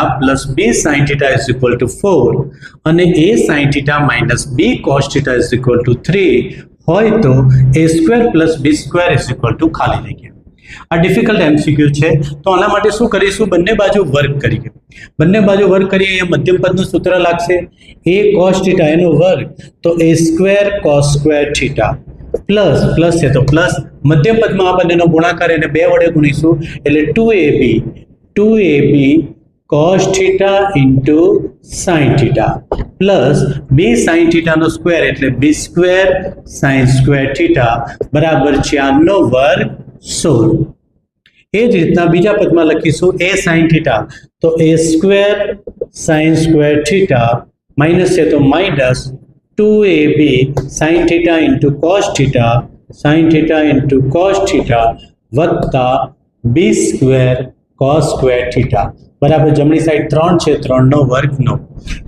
Plus B sine theta is equal to 4 અને A sine theta minus B cos theta is equal to 3 હોય તો A square plus B square is equal to ખાલી જગ્યા. આ difficult MCQ છે, તો આના માટે શું કરીશું, બંને બાજુ વર્ક કરીએ. બંને બાજુ વર્ક કરીએ, અહીંયા મધ્યમ પદનું સૂત્ર લાગશે એ કોસ થીટા એનો વર્ગ, તો A square cos square theta plus plus છે તો પ્લસ મધ્યમ પદમાં આ બંનેનો ગુણાકાર એને 2 વડે ગુણીશું એટલે 2ab cos theta into sin theta plus b sin theta નો સ્ક્વેર એટલે b square sin square theta બરાબર 4 નો વર્ગ 16. એ જ રીતના બીજા પદમાં લખીશું a sin theta, તો a square sin square theta minus છે તો minus 2ab sin theta into cos theta sin theta into cos theta વત્તા b square cos square theta બરાબર જમણી સાઈડ 3 છે 3 નો વર્ગ 9.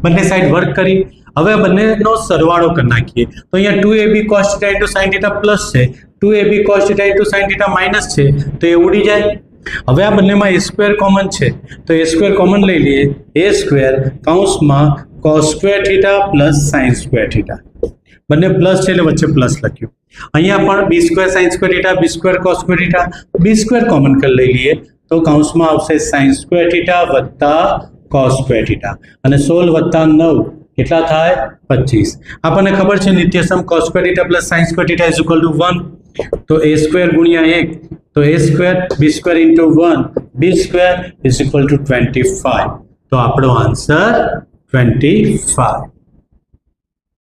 બંને સાઈડ વર્ક કરી હવે બંનેનો સરવાળો કરી નાખીએ તો અહીંયા 2ab cos theta into sin theta plus છે, 2ab cos theta into sin theta minus છે તો એ ઉડી જાય. હવે આ બંનેમાં a સ્ક્વેર કોમન છે તો a સ્ક્વેર કોમન લઈ લઈએ, a સ્ક્વેર કૌંસમાં cos square theta plus sin square theta બંને પ્લસ છે એટલે વચ્ચે પ્લસ લખ્યું. અહીંયા પણ b square sin square theta b square cos square theta b square common કરી લઈ લઈએ તો કૌંસમાં આવશે sin સ્ક્વેર થીટા વત્તા cos સ્ક્વેર થીટા અને 16 વત્તા 9 કેટલા થાય 25. આપણને ખબર છે નિત્યસમ cos square theta plus sin square theta is equal two 1, તો a સ્ક્વેર ગુણ્યા 1 તો a square b square into 1 b square is equal two 25. તો આપણો આન્સર 25.